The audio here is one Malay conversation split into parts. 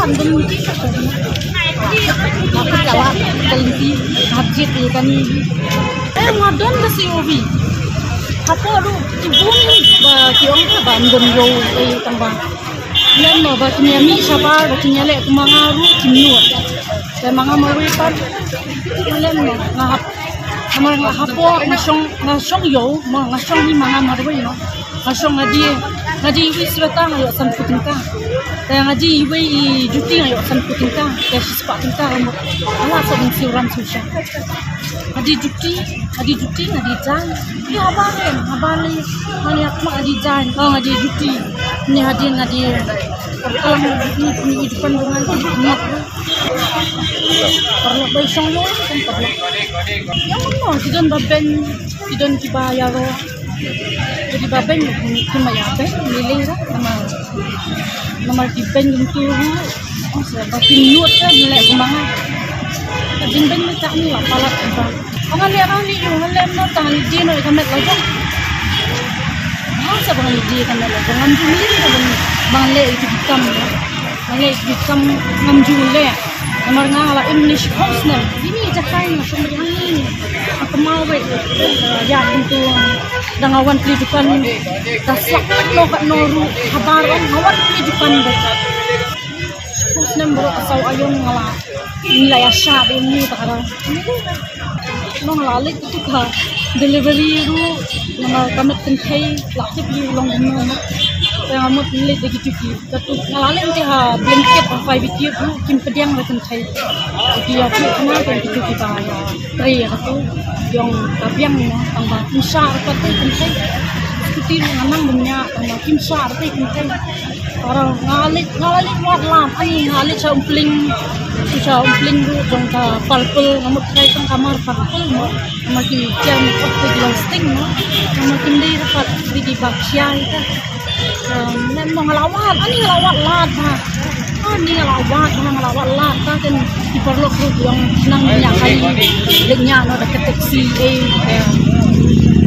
andun kita bakit kalah kaliti hajit kan ngadon kasi ubi hapo do tibuni ba kiong ka bandon yo tambah len no ba kinyami sabar kinyale kumangaru kimnu kay mga maripan len no ngahap mga hapo ngasong yo ngasong ni mga marway no ngasong ngadi wisrata ngayo san putingka kaya ngadi iwe juti ngayo san putingka kaya sispa tingka mo ala sa ng siuran susya ngadi juti ngadi jan iya habari mani akma ngadi jan ngadi juti ni hadin ngadi pertalang ni depan dengan mat perlu baisong yo kan perlu yang mana tidon baben tidon kibayaro jadi babeng kumayabe nilira nama dipen untuk batin nuot kan nilai kumanga kadin ben tak ni lah palat apa orang ni yung lem no tangan di no ikamet lagu masa bang di kamet lagu ngamjuli bang le itu become ngamjuli namar ngala English hostner ini jakai na sumberangin aku mau ya itu dangawan kehidupan dasak no kat noru habaran hawan kehidupan hostner bro asal ayun ngala nilai asya ini takara no ngala itu ka delivery ru nama kamet kentai lakip di long no yang amut nilai begitu katu ngalale nanti ha blanket apa video tu kim pediang macam kai dia tu kena begitu kita ya tray katu yang kapiang tambah kimsar katu kentai seperti nganang banyak tambah kimsar tu kentai orang ngalale buat lam ani ngalale umpling tu jong ta purple ngamut kai tang kamar purple nama ki jam waktu di sting nama kimdai dapat di baksia itu nên mau ngelawat, ani ngelawat lat kan diperlu yang senang banyak kali dengar no dekat taksi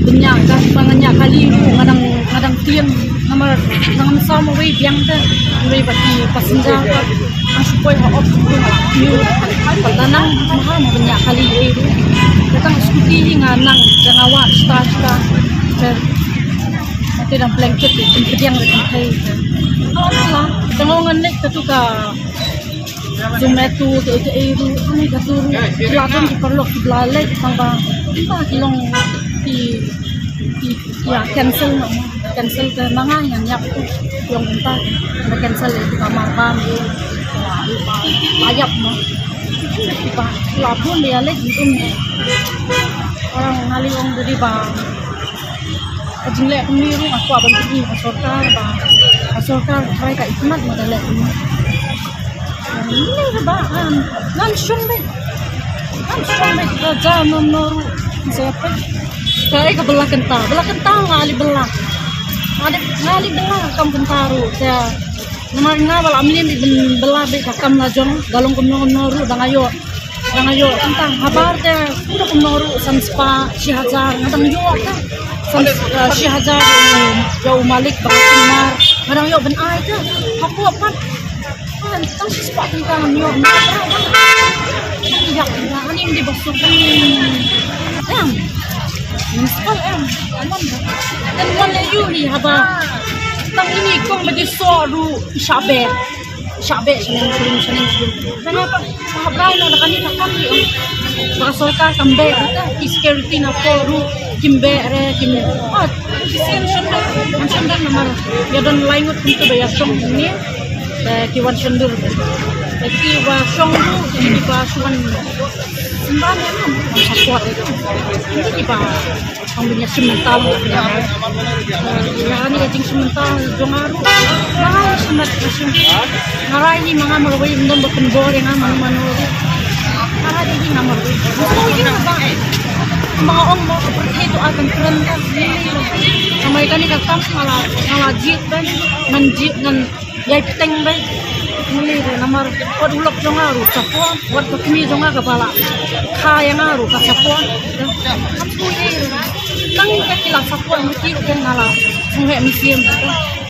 banyak kan banyak kali ngadang tiang nomor nang sama we biang kan we bagi passenger ang supaya off you pertanang mahal banyak kali datang skuti nganang jangawa sta tidak blanket itu yang dipakai. Allah, jangan naik tu ka Zomato ke itu ni katuru kelakon diperlu dibelalai tambah kilong di ya cancel ke mga yang nyak tu yang entah cancel itu kamar ban ayap no tiba labun dia lagi orang ngaliong dari bang jingle kemiru aku abang pergi asokar try ka ikmat madala ini bahan langsung deh raja nonoru siapa kaya ke belah kentang ngali belah kam kentaru saya nama ngawal amlim belah be kakam lajong galong nonoru dangayo tentang kabar teh udah nonoru sanspa Syihazar ngadang yo kan Syihazar jauh malik bakimar ngadang yo ben ai teh aku apa kan sepak tentang yo iya ini di basuh Miskal aman dan wala yuri haba tang ini kong bagi soru isyabe seneng kenapa habrai na kanina kami mga solka kambe security na poru kimbe re kim sension namar ya don laingot pintu bayasong ini kiwan sendur ki wa songru di basuhan sembarang memang kuat itu ini ba ambilnya semental ya ini gajing semental jongaru nah semat ngarai ni mga marway ndom bakembor yang manu ngarai ini namar so ini ba mga ong mo seperti itu akan keren kan sampai kan ikam ngalajit ban manjit ngan yai peteng ban muli namar od ulok jongaru sapon wat kami jonga kepala kaya ngaru ka sapon aku ni tang ka kila sapon mesti kan ngala sungai museum